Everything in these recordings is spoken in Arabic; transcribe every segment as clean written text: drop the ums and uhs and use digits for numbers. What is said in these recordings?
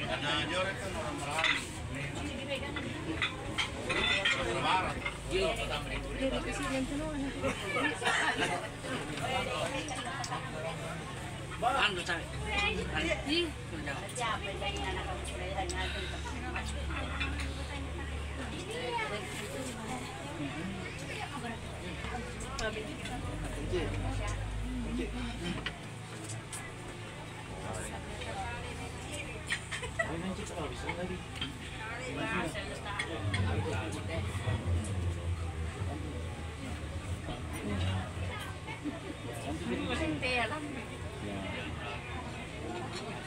Ada jorek kan orang Melayu. Lebaran. Anu cari.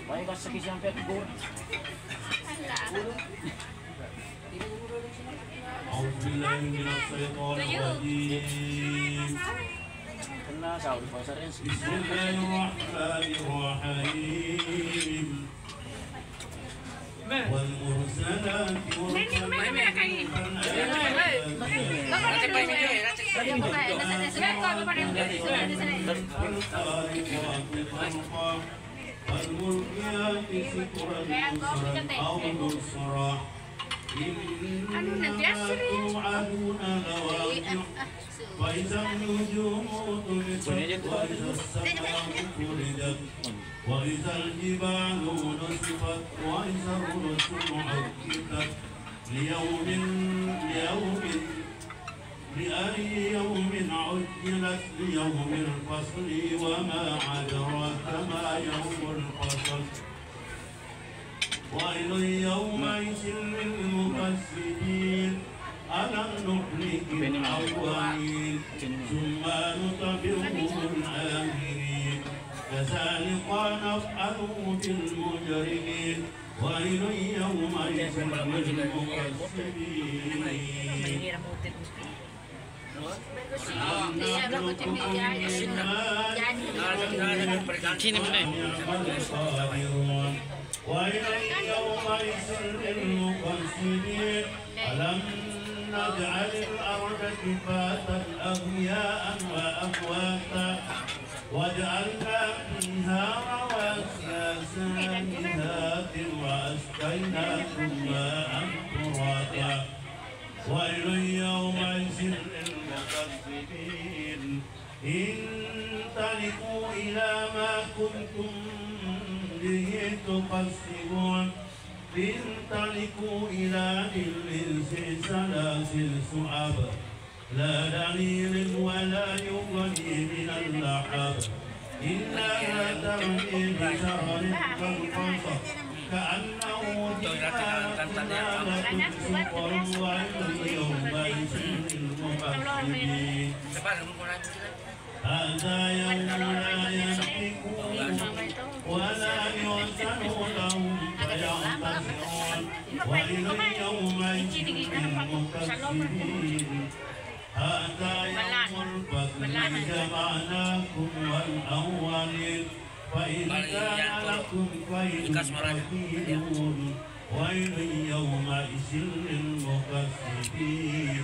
Baik kas sakit sampai kubur. Kena sahur pasarnya. Bismillahirrahmanirrahim. والمرسلات والملقيات ذكرا أو نصرا إنما توعدون لواقع وإذا النجوم طمست وإذا السماء فرجت وإذا الجبال نسفت وإذا الرسل عقدت لأي يوم عجلت ليوم الفصل وما أدراك ما يوم الفصل ويل يومئذ للمكذبين ألم نهلك الأولين ثم نتبعهم الآخرين كذلك نفعل بالمجرمين ويل يومئذ للمكذبين ويل يومئذ للمكذبين ألم نجعل الأرض كفاتا أحياء وأمواتا وجعلنا فيها رواسي ساميات وأسقيناكم ماء فراتا ويل يومئذ للمكذبين انطلقوا إلى ما كنتم به تكذبون انطلقوا إلى ظل سلاسل شعب لا دليل ولا يغني من اللحب إنها ترمي بشرر كالقصر كأنه جمالة صفر ويل يومئذ للمكذبين هذا يوم لا ينطقون ولا يؤذن لهم فيعتذرون ويل يومئذ للمكذبين هذا يوم الفصل جمعناكم والأولين فإن كان لكم كيد فكيدون ويل يومئذ للمكذبين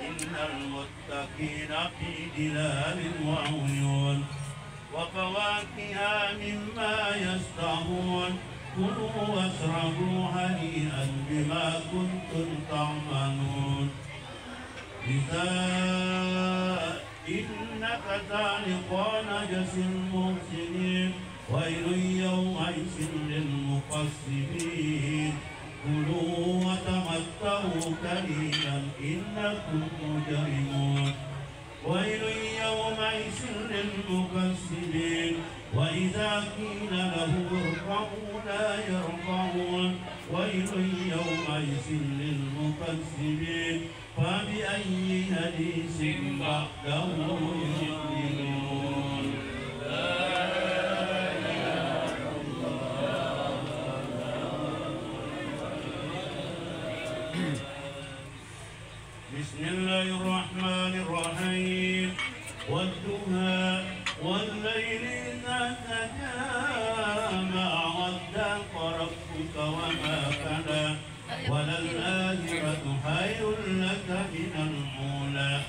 إن المتقين في ظلال وعيون وفواكه مما يشتهون كلوا واشربوا هنيئا بما كنتم تعملون إن كذلك نجزي المحسنين ويل يومئذ للمكذبين كلوا وتمتعوا قليلا إنكم مجرمون ويل يومئذ للمكذبين وإذا قيل له اركعوا لا يركعون ويل يومئذ للمكذبين فبأي حديث بعده يؤمنون بسم الله الرحمن الرحيم والضحى والليل إذا سجى ما ودعك ربك وما قلى وللآخرة خير لك من الأولى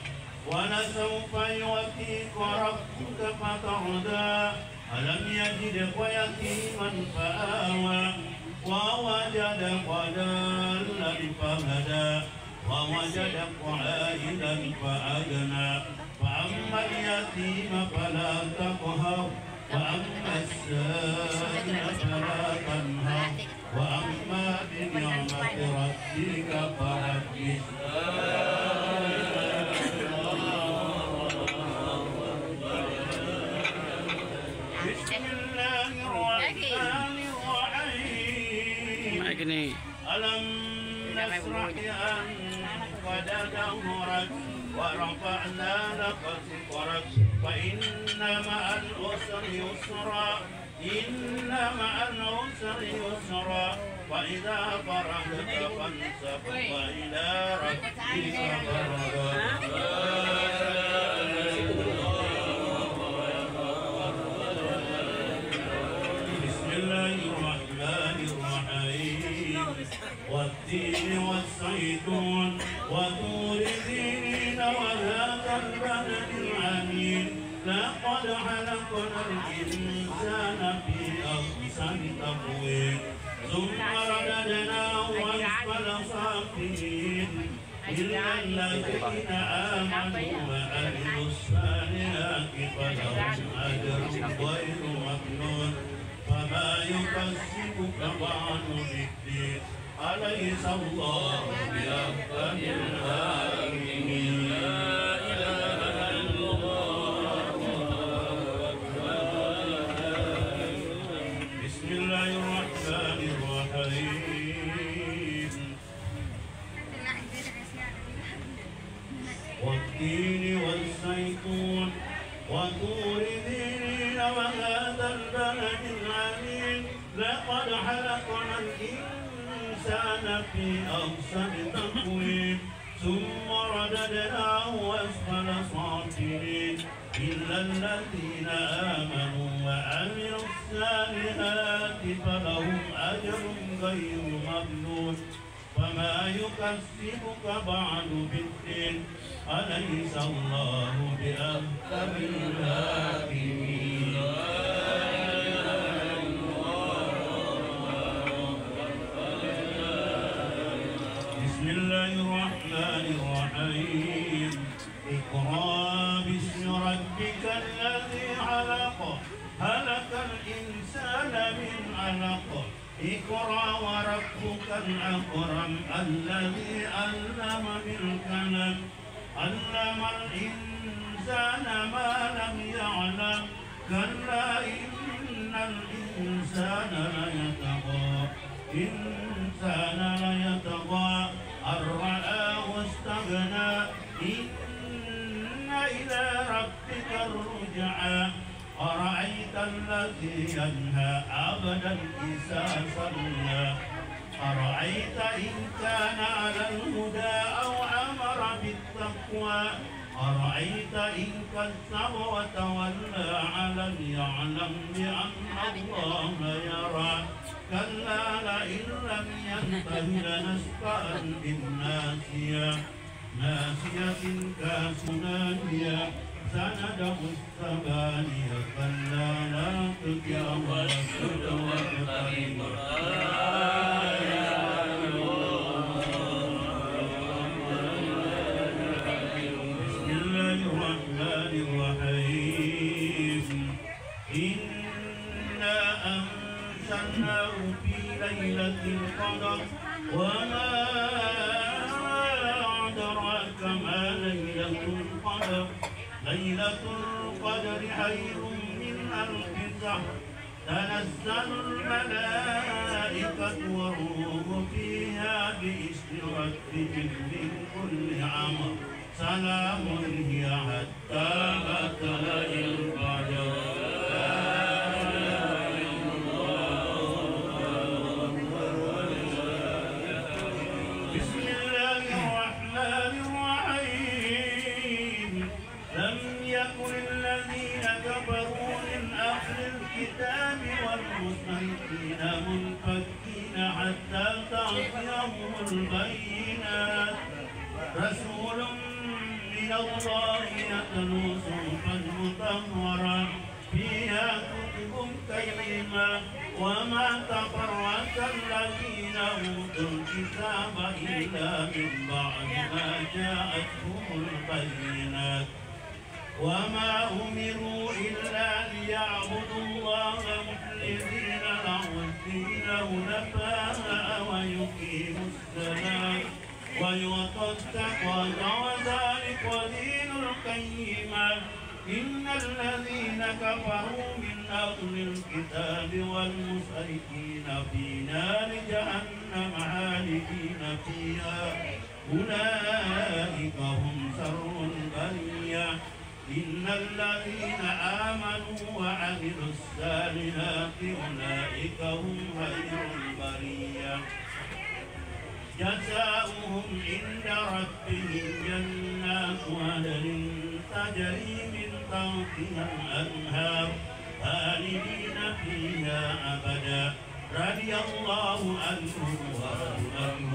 ولسوف ولسوف يؤتيك ربك فترضى ألم يجدك يتيما فآوى ووجدك ضالا فهدى ووجدك عائلا فأغنى فأما اليتيم فلا تقهر وأما السائل فلا تنهر وأما بنعمة ربك فحدث بسم الله الرحمن الرحيم ألم نشرح لك صدرك ورفعنا لك ذكرك فإن مع العسر يسرا إن مع العسر يسرا وإذا فرغت فانصب وإلى ربك فارغب بسم الله الرحمن الرحيم والتين والزيتون وطور سينين وهذا البلد العميد لقد خلقنا الإنسان في أحسن تقويم ثم رددناه أسفل سافلين إلا الذين آمنوا وعملوا الصالحات فلهم أجر غير ممنون فما يكذبك بعد بالدين أليس الله بأحكم الحاكمين بسم الله الرحمن الرحيم والتين والزيتون وطور سينين وهذا البلد العميد لقد خلقنا الإنسان في أحسن تقويم ثم رددناه أسفل سافلين إلا الذين آمنوا وعملوا الصالحات فلهم أجر غير ممنون فما يكذبك بعد بالدين أليس الله بأحكم الحاكمين بسم الله الرحمن الرحيم اقرأ باسم ربك الذي خلق خلق الإنسان من علق اقرأ وربك الأكرم الذي علم بالقلم علم الإنسان ما لم يعلم كلا إن الإنسان ليطغى أن رآه استغنى إن إلى ربك الرجعى أرأيت الذي ينهى عبدا إذا صلى أرأيت إن كان على الهدى أو أمر بالتقوى أرأيت إن كذب وتولى ألم يعلم بأن الله يرى كلا لئن لم ينته لنسفعا بالناسية ناسية كاسنانية سندع الثمانية كلا لا تطعه واسجد واقترب بسم الله الرحمن الرحيم إنا أنزلناه في ليلة القدر وما أدراك ما ليلة القدر ليلة القدر خير من ألف شهر تنزل الملائكة والروح فيها بإذن ربهم من كل أمر سلام هي حتى مطلع الفجر بسم الله الرحمن الرحيم لم يكن الذين كفروا من أهل الكتاب والمشركين منفكين حتى تأتيهم البينات رسول من من الله يتلو صحفا مطهرا فيها كتب قيمة وما تفرق الذين أوتوا الكتاب إلا من بعد ما جاءتهم البينات وما أمروا إلا ليعبدوا الله مخلصين له الدين حنفاء ويقيموا الصلاة ويؤتوا الزكاة وذلك دين القيمة إن الذين كفروا من أهل الكتاب والمشركين في نار جهنم خالدين فيها أولئك هم شر البرية إن الذين آمنوا وعملوا الصالحات أولئك هم خير البرية جزاؤهم عند ربهم جنات عدن تجري من تحتها الأنهار خالدين فيها أبدا رضي الله عنهم ورضوا عنه